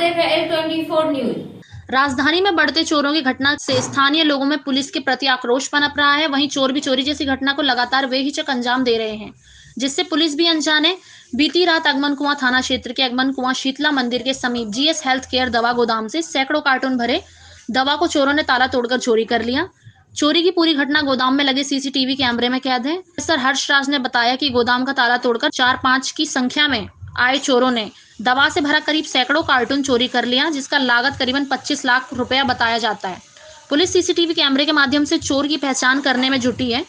देख रहे हैं L24 न्यूज। राजधानी में बढ़ते चोरों की घटना से स्थानीय लोगों में पुलिस के प्रति आक्रोश पनप रहा है। वहीं चोर भी चोरी जैसी घटना को लगातार बेहिचक अंजाम दे रहे हैं, जिससे पुलिस भी अनजान है। बीती रात अगमन कुआं थाना क्षेत्र के अगमन कुआं शीतला मंदिर के समीप जीएस हेल्थ केयर दवा गोदाम से सैकड़ों कार्टून भरे दवा को चोरों ने ताला तोड़कर चोरी कर लिया। चोरी की पूरी घटना गोदाम में लगे सीसीटीवी कैमरे में कैद है। सर हर्षराज ने बताया कि गोदाम का ताला तोड़कर 4-5 की संख्या में आए चोरों ने दवा से भरा करीब सैकड़ों कार्टून चोरी कर लिया, जिसका लागत करीबन 25 लाख रुपया बताया जाता है। पुलिस सीसीटीवी कैमरे के माध्यम से चोर की पहचान करने में जुटी है।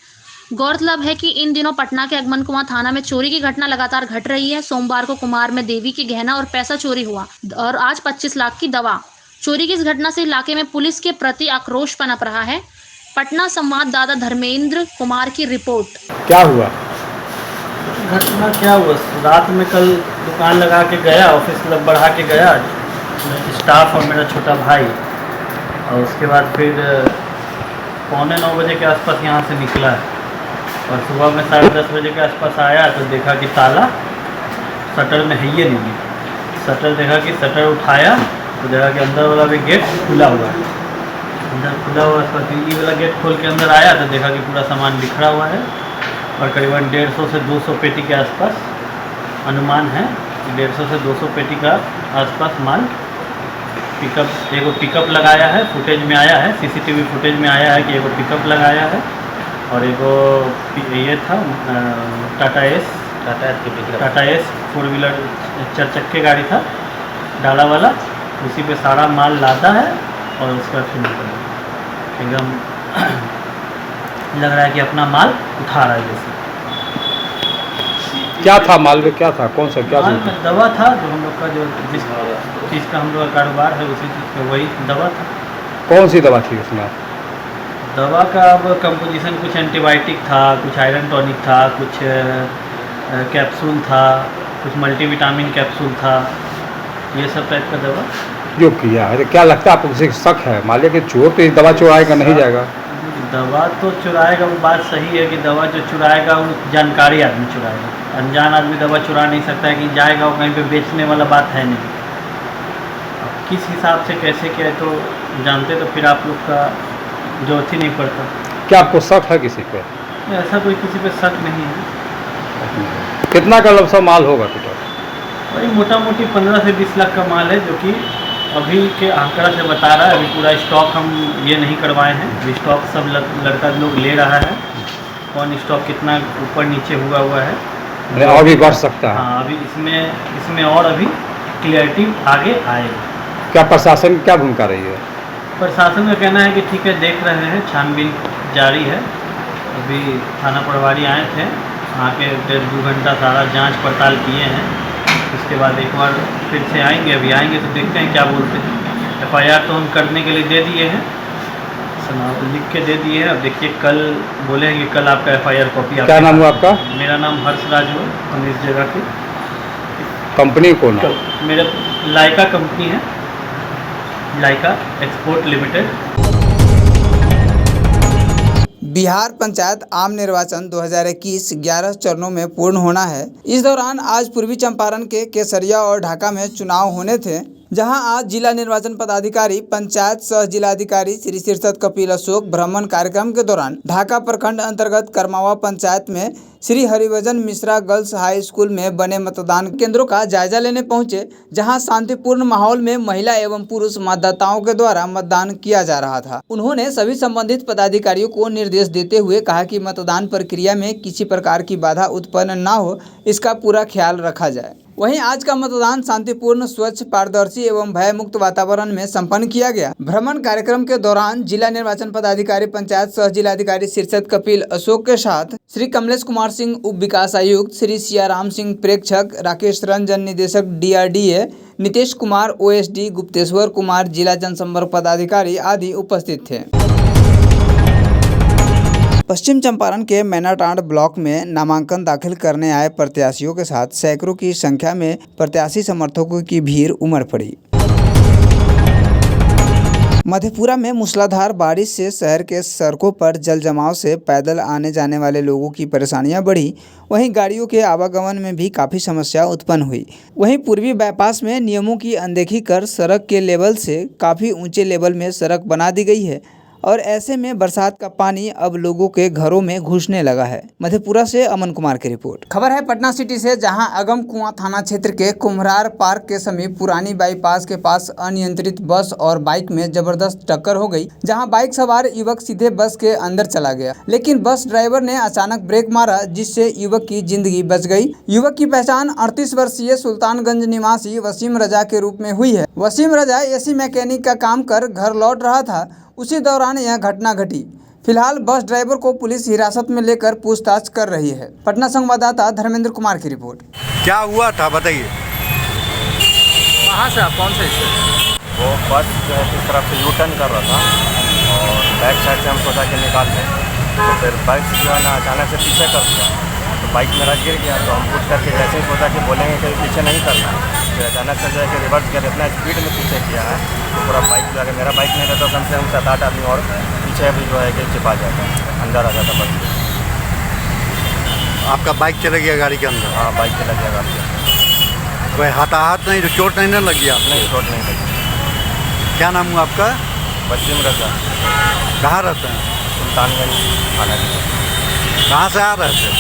गौरतलब है कि इन दिनों पटना के अगमन कुआं थाना में चोरी की घटना लगातार घट रही है। सोमवार को कुमार में देवी की गहना और पैसा चोरी हुआ और आज 25 लाख की दवा चोरी की इस घटना से इलाके में पुलिस के प्रति आक्रोश पनप रहा है। पटना संवाददाता धर्मेंद्र कुमार की रिपोर्ट। क्या हुआ? घटना क्या हुआ, रात में कल दुकान लगा के गया, ऑफिस बढ़ा के गया स्टाफ और मेरा छोटा भाई, और उसके बाद फिर 8:45 बजे के आसपास यहाँ से निकला है और सुबह में 10:30 बजे के आसपास आया तो देखा कि ताला शटर में है ही नहीं। शटर देखा कि शटर उठाया तो देखा कि अंदर वाला भी गेट खुला हुआ है। अंदर खुला हुआ ये वाला गेट खोल के अंदर आया तो देखा कि पूरा सामान बिखरा हुआ है और करीबन 150 से 200 पेटी के आसपास अनुमान है कि 150 से 200 पेटी का आसपास माल पिकअप लगाया है। फुटेज में आया है, सीसीटीवी फुटेज में आया है कि एगो पिकअप लगाया है और एगो ये था टाटा एस 4 व्हीलर 4 चक्के गाड़ी था डाला वाला, उसी पे सारा माल लादा है और उसका फिर एकदम लग रहा है कि अपना माल उठा रहा है। जैसे क्या था माल में, क्या था, कौन सा क्या माल में दवा था, जो हम लोग का जो जिस चीज़ का हम लोग का कारोबार है उसी चीज़ का वही दवा था। कौन सी दवा थी उसमें? दवा का अब कंपोजिशन कुछ एंटीबायोटिक था, कुछ आयरन टॉनिक था, कुछ कैप्सूल था, कुछ मल्टीविटामिन कैप्सूल था, ये सब टाइप का दवा जो किया है। क्या लगता है आपको, किसी शक है मालिक कि चोर तो इस दवा चुराएगा नहीं जाएगा? दवा तो चुराएगा, वो बात सही है कि दवा जो चुराएगा वो जानकारी आदमी चुराएगा। अनजान आदमी दवा चुरा नहीं सकता है कि जाएगा वो कहीं पे बेचने वाला बात है नहीं। अब किस हिसाब से कैसे किया है तो जानते तो फिर आप लोग का जरूरत ही नहीं पड़ता। क्या आपको शक है किसी पे? ऐसा कोई किसी पे शक नहीं है। कितना का लमसम माल होगा टोटल? वही मोटा मोटी 15 से 20 लाख का माल है, जो कि अभी के आंकड़ा से बता रहा है। अभी पूरा स्टॉक हम ये नहीं करवाए हैं, अभी स्टॉक सब लड़का लोग ले रहा है। कौन स्टॉक कितना ऊपर नीचे हुआ है और भी बढ़ सकता है। हाँ, अभी इसमें और अभी क्लियरिटी आगे आएगी। क्या प्रशासन की क्या भूमिका रही है? प्रशासन का कहना है कि ठीक है, देख रहे हैं, छानबीन जारी है। अभी थाना प्रभारी आए थे, आके 1.5-2 घंटा सारा जांच पड़ताल किए हैं। उसके बाद एक बार फिर से आएंगे, अभी आएंगे तो देखते हैं क्या बोलते हैं। FIR तो हम करने के लिए दे दिए हैं, लिख के दे दिए हैं। अब देखिए कल बोले हैं कि कल आपका FIR कॉपी। क्या नाम हुआ आपका? मेरा नाम हर्षराज हुआ, हम इस जगह की कंपनी कौन? मेरा लाइका कंपनी है, लाइका एक्सपोर्ट लिमिटेड। बिहार पंचायत आम निर्वाचन 2021 11 चरणों में पूर्ण होना है। इस दौरान आज पूर्वी चंपारण के केसरिया और ढाका में चुनाव होने थे, जहां आज जिला निर्वाचन पदाधिकारी, पंचायत सह जिलाधिकारी श्री शीर्षद कपिल अशोक भ्रमण कार्यक्रम के दौरान ढाका प्रखंड अंतर्गत करमावा पंचायत में Shri Haribhajan Mishra girls high school में बने मतदान केंद्रों का जायजा लेने पहुंचे, जहां शांतिपूर्ण माहौल में महिला एवं पुरुष मतदाताओं के द्वारा मतदान किया जा रहा था। उन्होंने सभी संबंधित पदाधिकारियों को निर्देश देते हुए कहा कि मतदान प्रक्रिया में किसी प्रकार की बाधा उत्पन्न न हो, इसका पूरा ख्याल रखा जाए। वहीं आज का मतदान शांतिपूर्ण, स्वच्छ, पारदर्शी एवं भय मुक्त वातावरण में संपन्न किया गया। भ्रमण कार्यक्रम के दौरान जिला निर्वाचन पदाधिकारी, पंचायत सह जिलाधिकारी शीर्षद कपिल अशोक के साथ श्री कमलेश कुमार सिंह उप विकास आयुक्त, श्री सियाराम सिंह प्रेक्षक, राकेश रंजन निदेशक DRDA, नीतीश कुमार OSD, गुप्तेश्वर कुमार जिला जनसंपर्क पदाधिकारी आदि उपस्थित थे। पश्चिम चंपारण के मैनाटांड ब्लॉक में नामांकन दाखिल करने आए प्रत्याशियों के साथ सैकड़ों की संख्या में प्रत्याशी समर्थकों की भीड़ उमड़ पड़ी। मधेपुरा में मूसलाधार बारिश से शहर के सड़कों पर जल जमाव से पैदल आने जाने वाले लोगों की परेशानियां बढ़ी। वहीं गाड़ियों के आवागमन में भी काफ़ी समस्या उत्पन्न हुई। वहीं पूर्वी बाईपास में नियमों की अनदेखी कर सड़क के लेवल से काफ़ी ऊंचे लेवल में सड़क बना दी गई है और ऐसे में बरसात का पानी अब लोगों के घरों में घुसने लगा है। मधेपुरा से अमन कुमार की रिपोर्ट। खबर है पटना सिटी से, जहां अगम कुआं थाना क्षेत्र के कुम्हरार पार्क के समीप पुरानी बाईपास के पास अनियंत्रित बस और बाइक में जबरदस्त टक्कर हो गई, जहां बाइक सवार युवक सीधे बस के अंदर चला गया, लेकिन बस ड्राइवर ने अचानक ब्रेक मारा, जिससे युवक की जिंदगी बच गई। युवक की पहचान 38 वर्षीय सुल्तानगंज निवासी वसीम रजा के रूप में हुई है। वसीम रजा एसी मैकेनिक का काम कर घर लौट रहा था, उसी दौरान यह घटना घटी। फिलहाल बस ड्राइवर को पुलिस हिरासत में लेकर पूछताछ कर रही है। पटना संवाददाता धर्मेंद्र कुमार की रिपोर्ट। क्या हुआ था बताइए। कहाँ से आप, कौन से हिस्से? वो बस जो है किस तरफ से यू टर्न कर रहा था और बैक साइड से हम सोचा कि निकाल लें, तो फिर बाइक जो है ना अचानक से पीछे कर दिया, तो बाइक मेरा गिर गया। तो हम पूछ करके जैसे ही सोचा कि बोलेंगे कि पीछे नहीं करना, फिर अचानक से जो है कि रिवर्स गियर इतना स्पीड में पीछे किया है, तो पूरा बाइक जो है, मेरा बाइक नहीं रहता तो कम से कम 7-8 आदमी और पीछे भी जो है कि चिपा जाता, अंदर आ जाता बस। आपका बाइक चला गया गाड़ी के अंदर? हाँ, बाइक चला गया गाड़ी के अंदर। कोई हताहत नहीं, जो चोट नहीं लगी आप? नहीं, चोट नहीं लगी। क्या नाम हुआ आपका? वसीम रजा। कहाँ रहते हैं? सुल्तानगंज थाना के। कहाँ से आ रहे थे?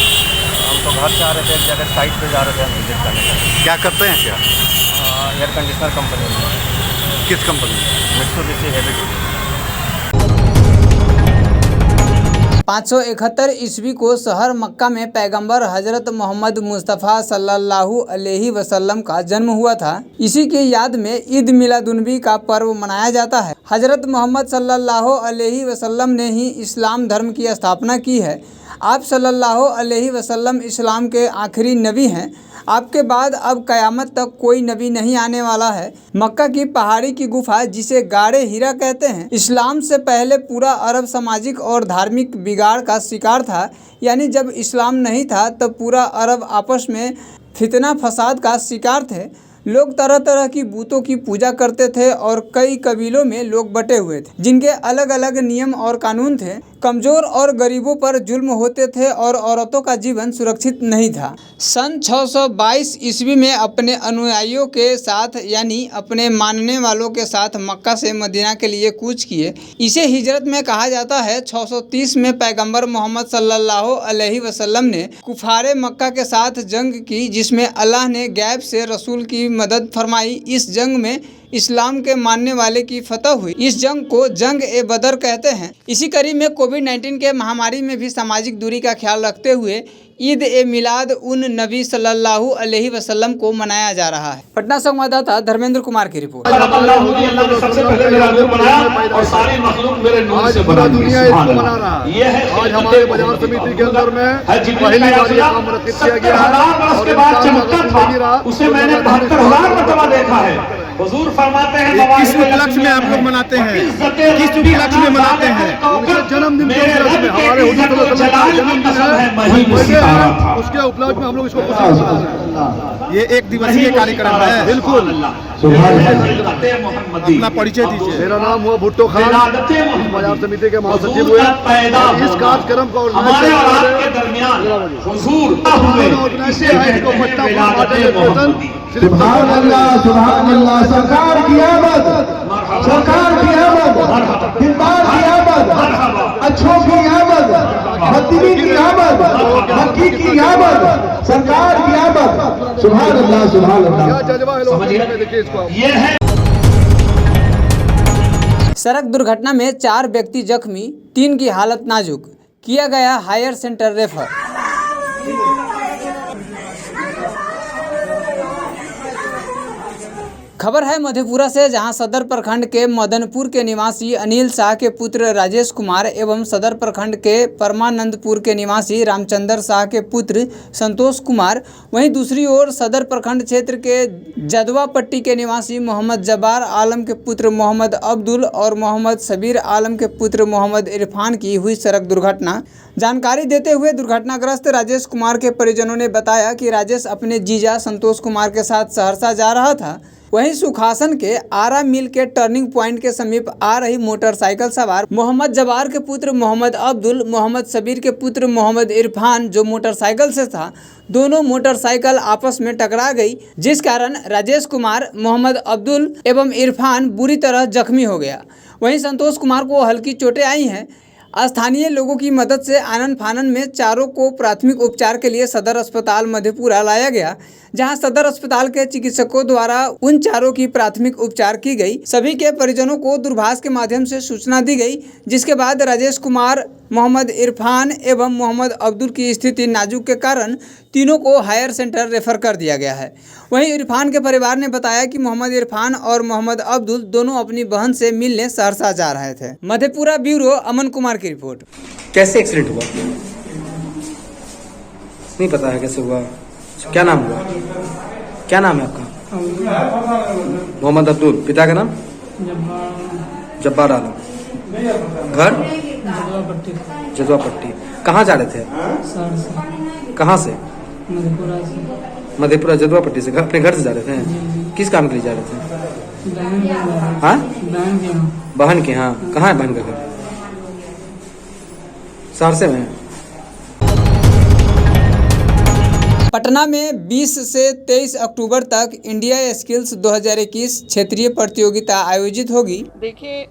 हम तो घर से आ रहे थे, एक जगह साइड पे जा रहे थे हम विजिट करने के लिए। क्या करते हैं क्या? एयर कंडीशनर कंपनी में। किस कंपनी? Mitsubishi heavy duty. 571 ईस्वी को शहर मक्का में पैगंबर हजरत मोहम्मद मुस्तफ़ा सल्लल्लाहु अलैहि वसल्लम का जन्म हुआ था। इसी की याद में ईद मिलादुन्नबी का पर्व मनाया जाता है। हजरत मोहम्मद सल्लल्लाहु अलैहि वसल्लम ने ही इस्लाम धर्म की स्थापना की है। आप सल्लल्लाहु अलैहि वसल्लम इस्लाम के आखिरी नबी हैं। आपके बाद अब क़यामत तक कोई नबी नहीं आने वाला है। मक्का की पहाड़ी की गुफा, जिसे गाड़े हीरा कहते हैं, इस्लाम से पहले पूरा अरब सामाजिक और धार्मिक बिगाड़ का शिकार था। यानी जब इस्लाम नहीं था तब पूरा अरब आपस में फितना फसाद का शिकार थे। लोग तरह तरह की बूतों की पूजा करते थे और कई कबीलों में लोग बटे हुए थे, जिनके अलग अलग नियम और कानून थे। कमज़ोर और गरीबों पर जुल्म होते थे और औरतों का जीवन सुरक्षित नहीं था। सन 622 ईस्वी में अपने अनुयायियों के साथ, यानी अपने मानने वालों के साथ मक्का से मदीना के लिए कूच किए। इसे हिजरत में कहा जाता है। 630 में पैगंबर मोहम्मद सल्लल्लाहु अलैहि वसल्लम ने कुफारे मक्का के साथ जंग की, जिसमें अल्लाह ने गैब से रसूल की मदद फरमाई। इस जंग में इस्लाम के मानने वाले की फतह हुई। इस जंग को जंग ए बदर कहते हैं। इसी कड़ी में कोविड-19 के महामारी में भी सामाजिक दूरी का ख्याल रखते हुए ईद ए मिलाद उन नबी सल्लल्लाहु अलैहि वसल्लम को मनाया जा रहा है। पटना संवाददाता धर्मेंद्र कुमार की रिपोर्ट। अल्लाह ने सबसे पहले मेरा नूर बनाया और सारी मखलूक मेरे नूर से बना दी। दुनिया इसको मना रहा है। ये है आज हमारे बाजार समिति के अंदर में पहली बार ये काम रखित किया गया है। 70,000 वर्ष के बाद चमकता था, उसे मैंने 72,000 मरतबा देखा है। हुजूर फरमाते हैं किस उपलक्ष्य में आप लोग मनाते हैं? किस उपलक्ष्य में मनाते हैं? जन्मदिन के उपलक्ष्य में, हमारे हुजूर सल्लल्लाहु अलैहि वसल्लम का जन्मदिन है, उसके उपलक्ष्य में हम लोग इसको खुशी। ये एक दिवसीय कार्यक्रम है। बिल्कुल। अपना परिचय दीजिए। मेरा नाम हुआ भुट्टो खान, बाजार समिति के महासचिव हुए। इस कार्यक्रम को सुभान अल्लाह, सरकार की आमद, सरकार की आमद, दिलदार की आमद, अच्छों की आमद, मदीने की आमद, मक्की की आमद, सरकार की आमद। सुभान अल्लाह, सुभान अल्लाह। ये है सड़क दुर्घटना में 4 व्यक्ति जख्मी, 3 की हालत नाजुक, किया गया हायर सेंटर रेफर। खबर है मधेपुरा से, जहां सदर प्रखंड के मदनपुर के निवासी अनिल शाह के पुत्र राजेश कुमार एवं सदर प्रखंड के परमानंदपुर के निवासी रामचंद्र शाह के पुत्र संतोष कुमार, वहीं दूसरी ओर सदर प्रखंड क्षेत्र के जदवा पट्टी के निवासी मोहम्मद जब्बार आलम के पुत्र मोहम्मद अब्दुल और मोहम्मद सबीर आलम के पुत्र मोहम्मद इरफान की हुई सड़क दुर्घटना। जानकारी देते हुए दुर्घटनाग्रस्त राजेश कुमार के परिजनों ने बताया कि राजेश अपने जीजा संतोष कुमार के साथ सहरसा जा रहा था। वहीं सुखासन के आरा मिल के टर्निंग पॉइंट के समीप आ रही मोटरसाइकिल सवार मोहम्मद जबार के पुत्र मोहम्मद अब्दुल, मोहम्मद सबीर के पुत्र मोहम्मद इरफान जो मोटरसाइकिल से था, दोनों मोटरसाइकिल आपस में टकरा गई, जिस कारण राजेश कुमार, मोहम्मद अब्दुल एवं इरफान बुरी तरह जख्मी हो गया। वहीं संतोष कुमार को हल्की चोटें आई हैं। स्थानीय लोगों की मदद से आनन फानन में चारों को प्राथमिक उपचार के लिए सदर अस्पताल मधेपुरा लाया गया, जहां सदर अस्पताल के चिकित्सकों द्वारा उन चारों की प्राथमिक उपचार की गई। सभी के परिजनों को दूरभाष के माध्यम से सूचना दी गई, जिसके बाद राजेश कुमार, मोहम्मद इरफान एवं मोहम्मद अब्दुल की स्थिति नाजुक के कारण तीनों को हायर सेंटर रेफर कर दिया गया है। वहीं इरफान के परिवार ने बताया कि मोहम्मद इरफान और मोहम्मद अब्दुल दोनों अपनी बहन से मिलने सहरसा जा रहे थे। मधेपुरा ब्यूरो अमन कुमार की रिपोर्ट। कैसे एक्सीडेंट हुआ? नहीं पता है कैसे हुआ। क्या नाम हुआ? क्या नाम है आपका? मोहम्मद अब्दुल। पिता का नाम? जब्बार आलम। घर? जदवा पट्टी। कहाँ जा रहे थे? कहाँ से? मधेपुरा जदवा पट्टी से। अपने घर से जा रहे थे? किस काम के लिए जा रहे थे? हाँ, बहन के यहाँ। कहाँ है बहन का घर? सहरसे में। पटना में 20 से 23 अक्टूबर तक इंडिया स्किल्स 2021 क्षेत्रीय प्रतियोगिता आयोजित होगी। देखिए,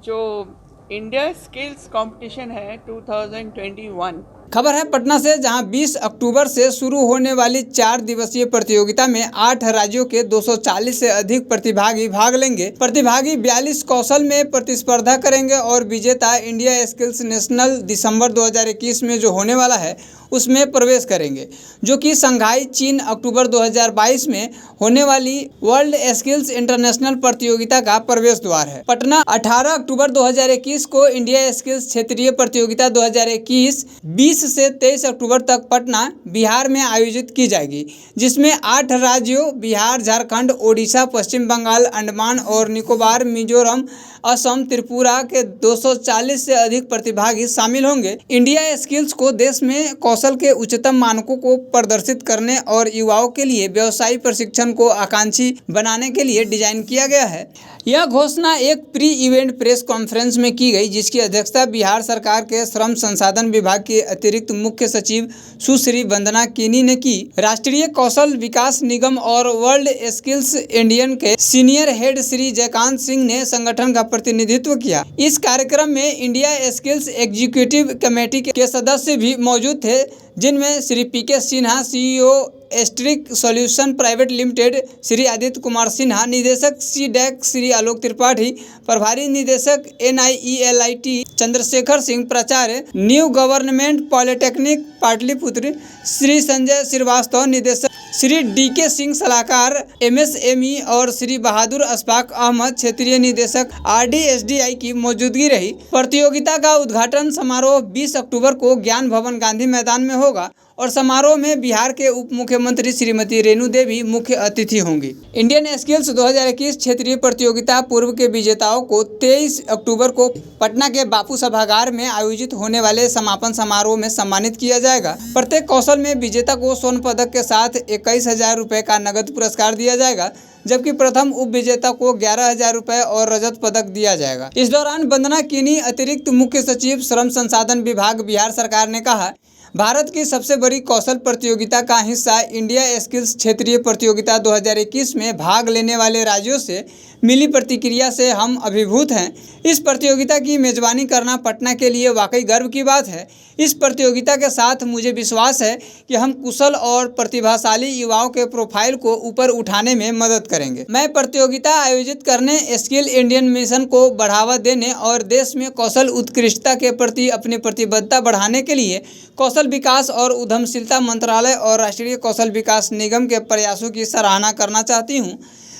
जो इंडिया स्किल्स कंपटीशन है 2021, खबर है पटना से, जहां 20 अक्टूबर से शुरू होने वाली 4 दिवसीय प्रतियोगिता में 8 राज्यों के 240 से अधिक प्रतिभागी भाग लेंगे। प्रतिभागी 42 कौशल में प्रतिस्पर्धा करेंगे और विजेता इंडिया स्किल्स नेशनल दिसंबर 2021 में जो होने वाला है उसमें प्रवेश करेंगे, जो कि शंघाई चीन अक्टूबर 2022 में होने वाली वर्ल्ड स्किल्स इंटरनेशनल प्रतियोगिता का प्रवेश द्वार है। पटना 18 अक्टूबर 2021 को इंडिया स्किल्स क्षेत्रीय प्रतियोगिता 2021 20 से 23 अक्टूबर तक पटना, बिहार में आयोजित की जाएगी, जिसमें 8 राज्यों बिहार, झारखंड, ओडिशा, पश्चिम बंगाल, अंडमान और निकोबार, मिजोरम, असम, त्रिपुरा के 240 से अधिक प्रतिभागी शामिल होंगे। इंडिया स्किल्स को देश में कौशल के उच्चतम मानकों को प्रदर्शित करने और युवाओं के लिए व्यवसायिक प्रशिक्षण को आकांक्षी बनाने के लिए डिजाइन किया गया है। यह घोषणा एक प्री इवेंट प्रेस कॉन्फ्रेंस में की गई, जिसकी अध्यक्षता बिहार सरकार के श्रम संसाधन विभाग के अतिरिक्त मुख्य सचिव सुश्री वंदना किनी ने की। राष्ट्रीय कौशल विकास निगम और वर्ल्ड स्किल्स इंडियन के सीनियर हेड श्री जयकांत सिंह ने संगठन का प्रतिनिधित्व किया। इस कार्यक्रम में इंडिया स्किल्स एग्जीक्यूटिव कमेटी के सदस्य भी मौजूद थे, जिनमें Shri PK Sinha, CEO Astric solution private limited Shri Aditya Kumar Sinha, निदेशक सीडैक श्री आलोक त्रिपाठी, प्रभारी निदेशक NIELIT चंद्रशेखर सिंह, प्राचार्य new government polytechnic Pataliputra Shri Sanjay Srivastava, निदेशक श्री DK सिंह, सलाहकार MSME और श्री बहादुर अशफाक अहमद, क्षेत्रीय निदेशक RDSDI की मौजूदगी रही। प्रतियोगिता का उद्घाटन समारोह 20 अक्टूबर को ज्ञान भवन गांधी मैदान में होगा और समारोह में बिहार के उप मुख्यमंत्री श्रीमती रेणु देवी मुख्य अतिथि होंगी। इंडियन स्किल्स 2021 क्षेत्रीय प्रतियोगिता पूर्व के विजेताओं को 23 अक्टूबर को पटना के बापू सभागार में आयोजित होने वाले समापन समारोह में सम्मानित किया जाएगा। प्रत्येक कौशल में विजेता को स्वर्ण पदक के साथ 21,000 रुपये का नगद पुरस्कार दिया जाएगा, जबकि प्रथम उप विजेता को 11,000 रुपये और रजत पदक दिया जाएगा। इस दौरान वंदना किनी, अतिरिक्त मुख्य सचिव श्रम संसाधन विभाग, बिहार सरकार ने कहा, भारत की सबसे बड़ी कौशल प्रतियोगिता का हिस्सा इंडिया स्किल्स क्षेत्रीय प्रतियोगिता 2021 में भाग लेने वाले राज्यों से मिली प्रतिक्रिया से हम अभिभूत हैं। इस प्रतियोगिता की मेजबानी करना पटना के लिए वाकई गर्व की बात है। इस प्रतियोगिता के साथ मुझे विश्वास है कि हम कुशल और प्रतिभाशाली युवाओं के प्रोफाइल को ऊपर उठाने में मदद करेंगे। मैं प्रतियोगिता आयोजित करने, स्किल इंडियन मिशन को बढ़ावा देने और देश में कौशल उत्कृष्टता के प्रति अपनी प्रतिबद्धता बढ़ाने के लिए कौशल विकास और उद्यमशीलता मंत्रालय और राष्ट्रीय कौशल विकास निगम के प्रयासों की सराहना करना चाहती हूँ।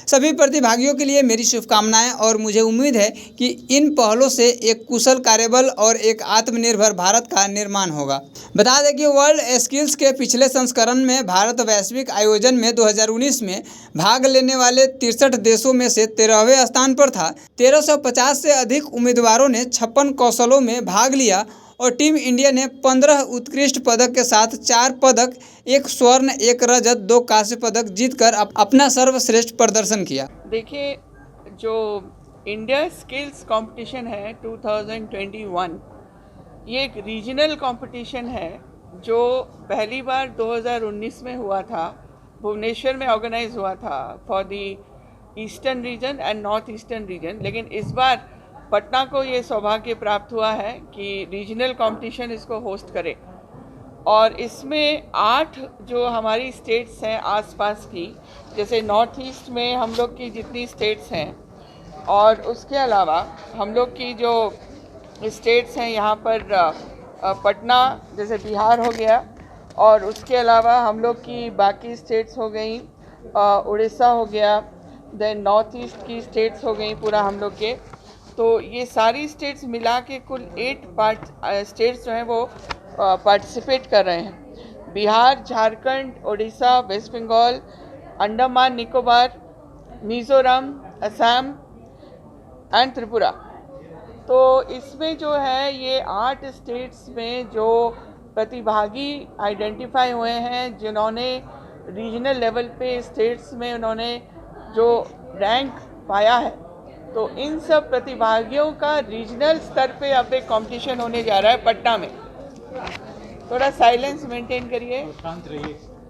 सभी प्रतिभागियों के लिए मेरी शुभकामनाएं और मुझे उम्मीद है कि इन पहलों से एक कुशल कार्यबल और एक आत्मनिर्भर भारत का निर्माण होगा। बता दें कि वर्ल्ड स्किल्स के पिछले संस्करण में भारत वैश्विक आयोजन में 2019 में भाग लेने वाले 63 देशों में से 13वें स्थान पर था। 1350 से अधिक उम्मीदवारों ने 56 कौशलों में भाग लिया और टीम इंडिया ने 15 उत्कृष्ट पदक के साथ 4 पदक, 1 स्वर्ण, 1 रजत, 2 कांस्य पदक जीतकर अपना सर्वश्रेष्ठ प्रदर्शन किया। देखिए, जो इंडिया स्किल्स कंपटीशन है 2021, ये एक रीजनल कंपटीशन है जो पहली बार 2019 में हुआ था, भुवनेश्वर में ऑर्गेनाइज हुआ था for the eastern region and north eastern region. लेकिन इस बार पटना को ये सौभाग्य प्राप्त हुआ है कि रीजनल कंपटीशन इसको होस्ट करे, और इसमें 8 जो हमारी स्टेट्स हैं आसपास की, जैसे नॉर्थ ईस्ट में हम लोग की जितनी स्टेट्स हैं, और उसके अलावा हम लोग की जो स्टेट्स हैं यहाँ पर पटना जैसे बिहार हो गया, और उसके अलावा हम लोग की बाकी स्टेट्स हो गई, उड़ीसा हो गया, देन नॉर्थ ईस्ट की स्टेट्स हो गई पूरा हम लोग के। तो ये सारी स्टेट्स मिला के कुल 8 स्टेट्स जो हैं वो पार्टिसिपेट कर रहे हैं। Bihar, Jharkhand, Orissa, west Bengal, Andaman Nicobar, Mizoram, Assam and Tripura. तो इसमें जो है ये 8 स्टेट्स में जो प्रतिभागी आइडेंटिफाई हुए हैं, जिन्होंने रीजनल लेवल पे स्टेट्स में उन्होंने जो रैंक पाया है, तो इन सब प्रतिभागियों का रीजनल स्तर पे अब एक कॉम्पिटिशन होने जा रहा है पटना में। थोड़ा साइलेंस मेंटेन करिए,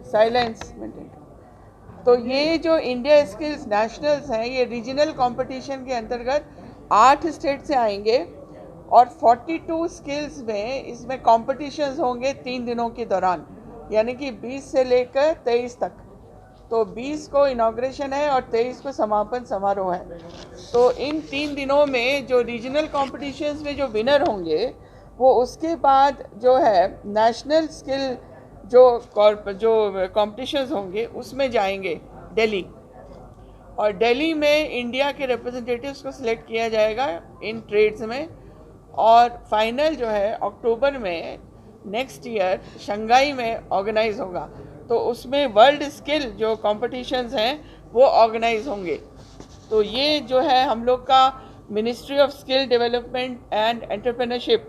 साइलेंस मेंटेन। तो ये जो इंडिया स्किल्स नेशनल्स हैं, ये रीजनल कंपटीशन के अंतर्गत 8 स्टेट से आएंगे, और 42 स्किल्स में इसमें कॉम्पिटिशन्स होंगे 3 दिनों के दौरान, यानी कि 20 से लेकर 23 तक। तो 20 को इनॉग्रेशन है और 23 को समापन समारोह है। तो इन 3 दिनों में जो रीजनल कॉम्पिटिशन्स में जो विनर होंगे, वो उसके बाद जो है नेशनल स्किल जो कॉम्पिटिशन्स होंगे उसमें जाएंगे दिल्ली, और दिल्ली में इंडिया के रिप्रेजेंटेटिव्स को सिलेक्ट किया जाएगा इन ट्रेड्स में, और फाइनल जो है अक्टूबर में नेक्स्ट ईयर शंघाई में ऑर्गेनाइज होगा। तो उसमें वर्ल्ड स्किल जो कॉम्पिटिशन्स हैं वो ऑर्गेनाइज होंगे। तो ये जो है हम लोग का ministry of skill development and entrepreneurship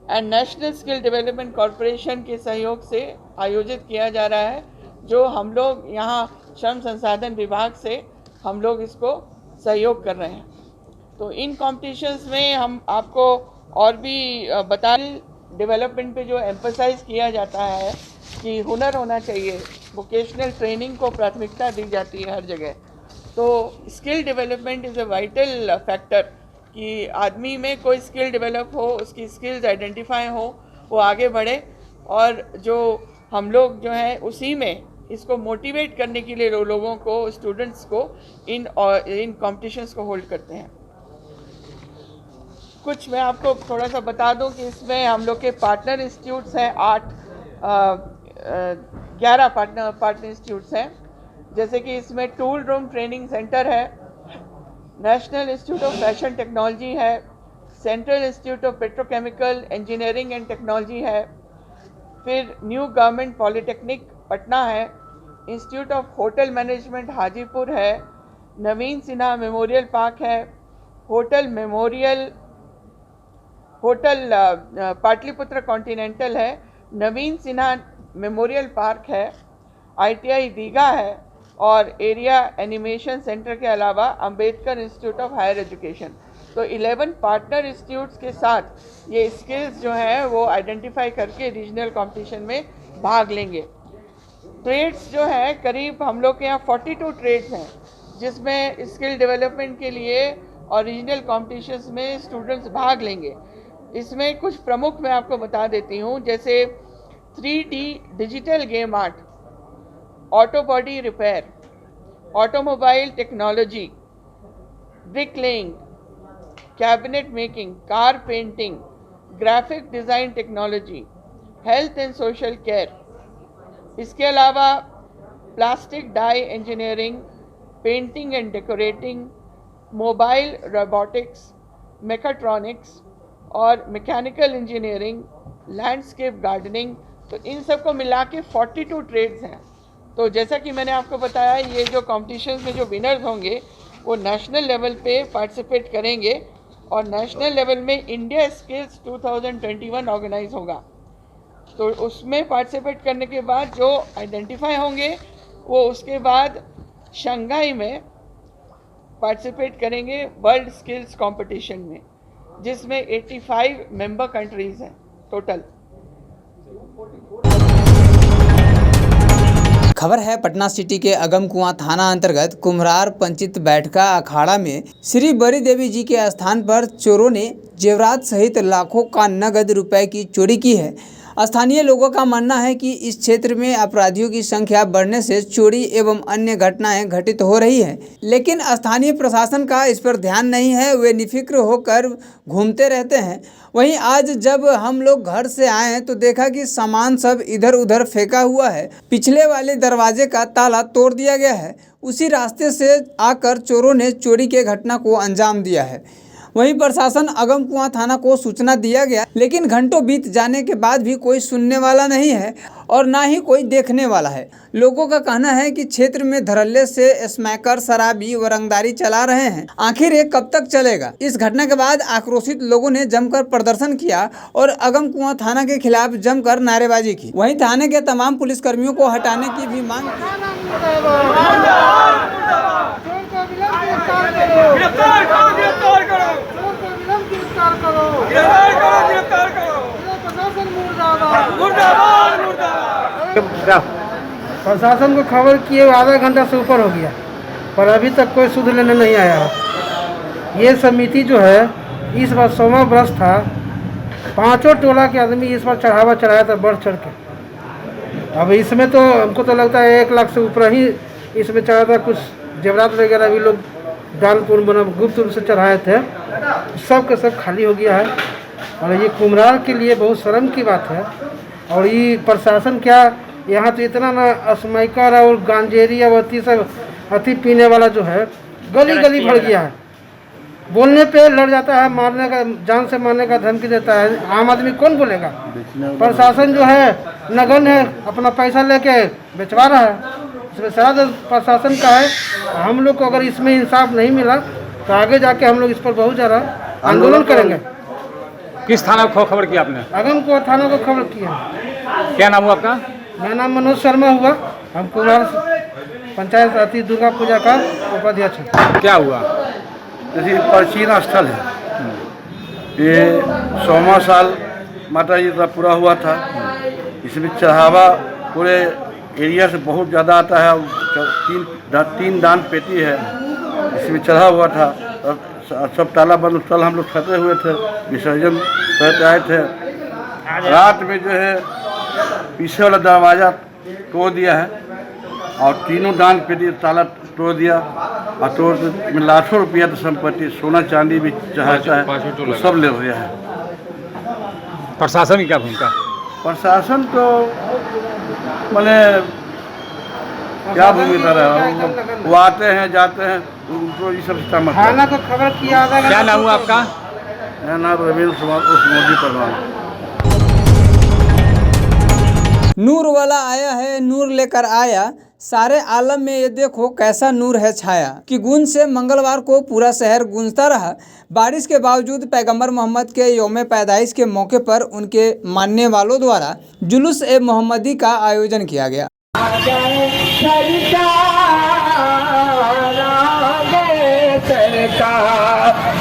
and national skill development corporation के सहयोग से आयोजित किया जा रहा है, जो हम लोग यहाँ श्रम संसाधन विभाग से हम लोग इसको सहयोग कर रहे हैं। तो इन कॉम्पिटिशन्स में हम आपको और भी बता, डेवलपमेंट पे जो एम्फसाइज किया जाता है कि हुनर होना चाहिए, वोकेशनल ट्रेनिंग को प्राथमिकता दी जाती है हर जगह। तो skill development is a vital factor कि आदमी में कोई स्किल डेवलप हो, उसकी स्किल्स आइडेंटिफाई हो, वो आगे बढ़े, और जो हम लोग जो है उसी में इसको मोटिवेट करने के लिए लोगों को, स्टूडेंट्स को इन कॉम्पिटिशन्स को होल्ड करते हैं। कुछ मैं आपको थोड़ा सा बता दूं कि इसमें हम लोग के पार्टनर इंस्टीट्यूट्स हैं, 11 पार्टनर इंस्टीट्यूट्स हैं। जैसे कि इसमें टूल रूम ट्रेनिंग सेंटर है, national institute of fashion technology है, central institute of petrochemical engineering and technology है, फिर न्यू गवर्नमेंट पॉलिटेक्निक पटना है, institute of hotel management Hajipur है, नवीन सिन्हा मेमोरियल पार्क है, होटल पाटलिपुत्र कॉन्टिनेंटल है, नवीन सिन्हा मेमोरियल पार्क है, ITI दीघा है, और एरिया एनिमेशन सेंटर के अलावा Ambedkar institute of higher education. तो 11 पार्टनर इंस्टीट्यूट्स के साथ ये स्किल्स जो हैं वो आइडेंटिफाई करके रीजनल कंपटीशन में भाग लेंगे। ट्रेड्स जो है करीब हम लोग के यहाँ 42 ट्रेड्स हैं, जिसमें स्किल डेवलपमेंट के लिए और रीजनल कॉम्पिटिशन्स में स्टूडेंट्स भाग लेंगे। इसमें कुछ प्रमुख मैं आपको बता देती हूँ, जैसे 3D digital game art, auto body repair, automobile technology, bricklaying, cabinet making, car painting, graphic design technology, health and social care. इसके अलावा plastic die engineering, painting and decorating, mobile robotics, mechatronics और मैकेनिकल इंजीनियरिंग, लैंडस्केप गार्डनिंग। तो इन सब को मिला के 42 trades हैं। तो जैसा कि मैंने आपको बताया, ये जो कॉम्पिटिशन्स में जो विनर्स होंगे वो नेशनल लेवल पे पार्टिसिपेट करेंगे, और नेशनल लेवल में इंडिया स्किल्स 2021 ऑर्गेनाइज होगा। तो उसमें पार्टिसिपेट करने के बाद जो आइडेंटिफाई होंगे वो उसके बाद शंघाई में पार्टिसिपेट करेंगे वर्ल्ड स्किल्स कंपटीशन में, जिसमें 85 मेंबर कंट्रीज हैं टोटल। खबर है पटना सिटी के अगमकुआं थाना अंतर्गत कुम्हरार पंचित बैठका अखाड़ा में श्री बड़ी देवी जी के स्थान पर चोरों ने जेवरात सहित लाखों का नगद रुपए की चोरी की है। स्थानीय लोगों का मानना है कि इस क्षेत्र में अपराधियों की संख्या बढ़ने से चोरी एवं अन्य घटनाएं घटित हो रही हैं, लेकिन स्थानीय प्रशासन का इस पर ध्यान नहीं है, वे निफिक्र होकर घूमते रहते हैं। वहीं आज जब हम लोग घर से आए तो देखा कि सामान सब इधर उधर फेंका हुआ है। पिछले वाले दरवाजे का ताला तोड़ दिया गया है। उसी रास्ते से आकर चोरों ने चोरी के घटना को अंजाम दिया है। वहीं प्रशासन अगमकुआं थाना को सूचना दिया गया, लेकिन घंटों बीत जाने के बाद भी कोई सुनने वाला नहीं है और ना ही कोई देखने वाला है। लोगों का कहना है कि क्षेत्र में धड़ल्ले से स्मैकर शराबी व रंगदारी चला रहे हैं। आखिर ये कब तक चलेगा? इस घटना के बाद आक्रोशित लोगों ने जमकर प्रदर्शन किया और अगमकुआं थाना के खिलाफ जमकर नारेबाजी की। वहीं थाने के तमाम पुलिसकर्मियों को हटाने की भी मांग की। प्रशासन को खबर किए आधा घंटा से ऊपर हो गया, पर अभी तक कोई सुध लेने नहीं आया है। ये समिति जो है इस बार 100वां वर्ष था। 5 टोला के आदमी इस बार चढ़ावा चढ़ाया था बढ़ चढ़ के। अब इसमें तो हमको तो लगता है 1 लाख से ऊपर ही इसमें चढ़ा था। कुछ जेवरात वगैरह भी लोग दानपुर बना गुप्त रूप से चढ़ाए थे, सब के सब खाली हो गया है। और ये कुम्हरार के लिए बहुत शर्म की बात है। और ये प्रशासन क्या, यहाँ तो इतना ना स्मैकर और गांजेरी और अति पीने वाला जो है गली गली भर गया है। बोलने पे लड़ जाता है, मारने का, जान से मारने का धमकी देता है। आम आदमी कौन बोलेगा? प्रशासन जो है नगन है, अपना पैसा लेके बेचवा रहा है। इसमें सारा प्रशासन का है। हम लोग को अगर इसमें इंसाफ नहीं मिला तो आगे जाके हम लोग इस पर बहुत ज़्यादा आंदोलन करेंगे। किस थाना को खबर किया आपने? अगमकुआं थाना को खबर किया। क्या नाम हुआ आपका? मेरा नाम मनोज शर्मा हुआ। हम कुम्हरार पंचायत अति दुर्गा पूजा का उपाध्यक्ष है। क्या हुआ? जैसे प्राचीन स्थल है, ये 100वां साल माता जी का पूरा हुआ था। इसमें चढ़ावा पूरे एरिया से बहुत ज़्यादा आता है। 3 दान पेटी है, इसमें चढ़ा हुआ था। सब ताला बंद, कल हम लोग छटे हुए थे, विसर्जन करके आए थे। रात में जो है पीछे वाला दरवाज़ा तोड़ दिया है और तीनों दान पेटी ताला तोड़ दिया और तोड़ में लाखों रुपया तो संपत्ति, सोना चांदी भी चाहता है, तो सब ले गया है। प्रशासन की क्या भूमिका? प्रशासन तो मैंने क्या भूमिका रहा, वो आते हैं जाते हैं, उनको ये सब थाना को खबर किया। क्या नाम हुआ आपका? मेरा नाम रवींद्र कुमार उर्फ मोदी परवान। नूर वाला आया है, नूर लेकर आया, सारे आलम में ये देखो कैसा नूर है छाया। कि गूंज से मंगलवार को पूरा शहर गूंजता रहा। बारिश के बावजूद पैगंबर मोहम्मद के यौम पैदाइश के मौके पर उनके मानने वालों द्वारा जुलूस ए मोहम्मदी का आयोजन किया गया।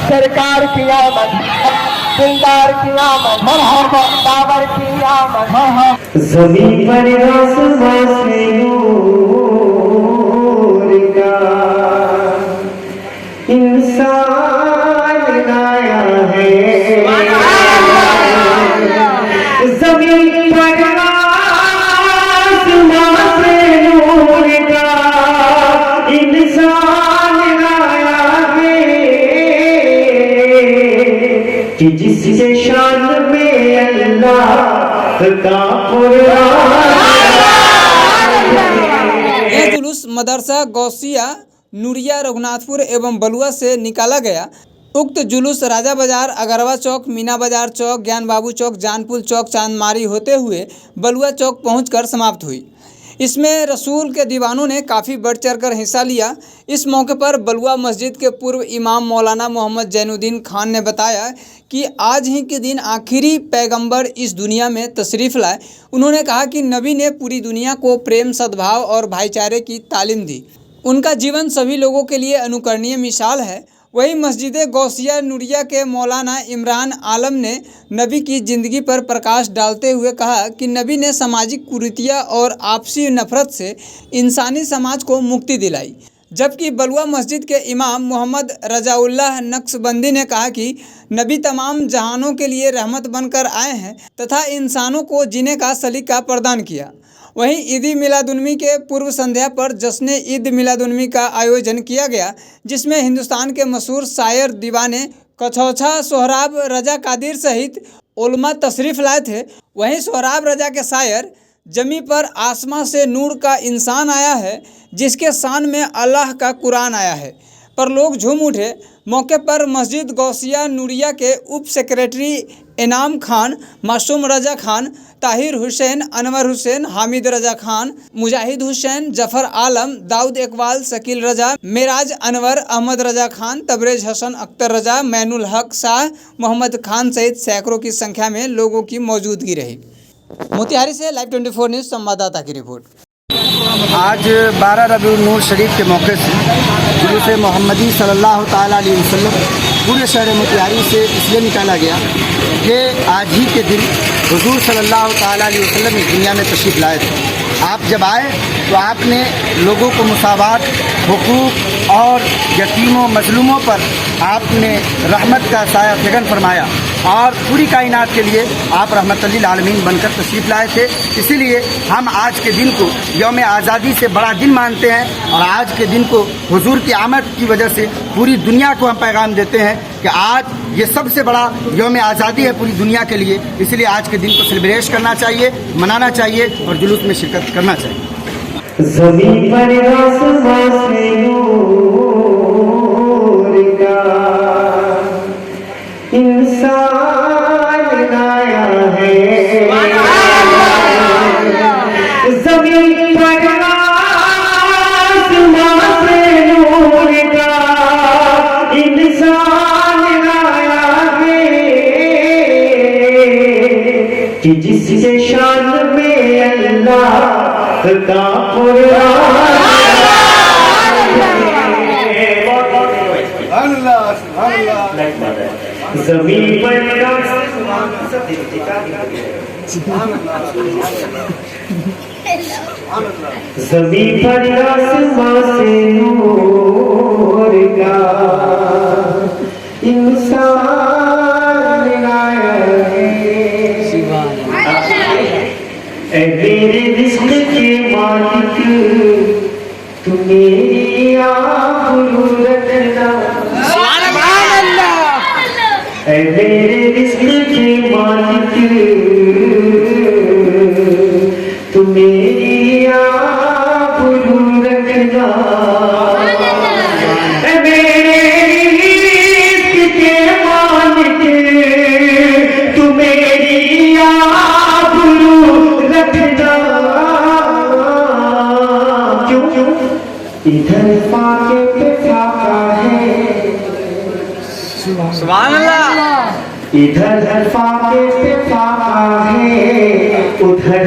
सरकार की आमद, दिलदार की आमद, बाबर की आमद। ज़मीन पर आसमान से नूर का इंसान आया है। ज़मीन पर आसमान से नूर का इंसान आया है कि जिसके शान में अल्लाह का यह जुलूस मदरसा गौसिया नूरिया रघुनाथपुर एवं बलुआ से निकाला गया। उक्त जुलूस राजा बाजार, अगरवा चौक, मीना बाजार चौक, ज्ञान बाबू चौक, जानपुर चौक, चांदमारी होते हुए बलुआ चौक पहुंचकर समाप्त हुई। इसमें रसूल के दीवानों ने काफ़ी बढ़ चढ़कर हिस्सा लिया। इस मौके पर बलुआ मस्जिद के पूर्व इमाम मौलाना मोहम्मद जैनुद्दीन खान ने बताया कि आज ही के दिन आखिरी पैगंबर इस दुनिया में तशरीफ़ लाए। उन्होंने कहा कि नबी ने पूरी दुनिया को प्रेम, सद्भाव और भाईचारे की तालीम दी। उनका जीवन सभी लोगों के लिए अनुकरणीय मिसाल है। वहीं मस्जिद गौसिया नूरिया के मौलाना इमरान आलम ने नबी की ज़िंदगी पर प्रकाश डालते हुए कहा कि नबी ने सामाजिक कुरीतियाँ और आपसी नफरत से इंसानी समाज को मुक्ति दिलाई। जबकि बलुआ मस्जिद के इमाम मोहम्मद रजाउल्लाह नक्शबंदी ने कहा कि नबी तमाम जहानों के लिए रहमत बनकर आए हैं तथा इंसानों को जीने का सलीका प्रदान किया। वहीं ईद मिलादुन्नबी के पूर्व संध्या पर जश्न ईद मिलादुन्नबी का आयोजन किया गया, जिसमें हिंदुस्तान के मशहूर शायर दीवाने कछौछा सोहराब रजा कादिर सहित उलमा तशरीफ़ लाए थे। वहीं सोहराब रजा के शायर जमी पर आसमां से नूर का इंसान आया है, जिसके शान में अल्लाह का कुरान आया है पर लोग झूम उठे। मौके पर मस्जिद गौसिया नूरिया के उप सेक्रेटरी इनाम खान, मासूम रजा खान, ताहिर हुसैन, अनवर हुसैन, हामिद रजा खान, मुजाहिद हुसैन, जफर आलम, दाऊद इकबाल, शकील रजा, मेराज अनवर, अहमद रजा खान, तबरेज हसन, अख्तर रजा, मैनुल हक शाह, मोहम्मद खान सहित सैकड़ों की संख्या में लोगों की मौजूदगी रही। मोतिहारी से लाइव 24 न्यूज़ संवाददाता की रिपोर्ट। आज 12 रबीउल नूर शरीफ के मौके से जुलूस मोहम्मदी सल्लल्लाहु ताला अलैहि वसल्लम पूरे शहर मोतिहारी से इसलिए निकाला गया कि आज ही के दिन हुजूर सल्लल्लाहु ताला अलैहि वसल्लम इस दुनिया में तशरीफ़ लाए थे। आप जब आए तो आपने लोगों को मुसावात, हुकूक और यतीमों मजलूमों पर आपने रहमत का साया फेगन फरमाया और पूरी कायनात के लिए आप रहमतुल लिल आलमीन बनकर तशरीफ़ लाए थे। इसीलिए हम आज के दिन को यौम आज़ादी से बड़ा दिन मानते हैं और आज के दिन को हुजूर की आमद की वजह से पूरी दुनिया को हम पैगाम देते हैं कि आज ये सबसे बड़ा यौम आज़ादी है पूरी दुनिया के लिए। इसलिए आज के दिन को सेलिब्रेट करना चाहिए, मनाना चाहिए और जुलूस में शिरकत करना चाहिए। ज़मीन पर आसमां से नूर का इंसान आया है। ज़मीन पर आसमां से नूर का इंसान आया है कि जिसके शान में अल्लाह का ज़मीन पर ज़मीन पर आसमां से नूर का इंसान आया है। ऐ मेरे रिज़्क़ के मालिक तू मेरी आबरू रखना। ऐ मेरे रिज़्क़ के मालिक तू मेरी आबरू रखना। ऐ मेरे रिज़्क़ के मालिक तू मेरी आबरू रखना। क्यों इधर फाके पे फाका है, सुभान अल्लाह। इधर फाके पे फाका है, उधर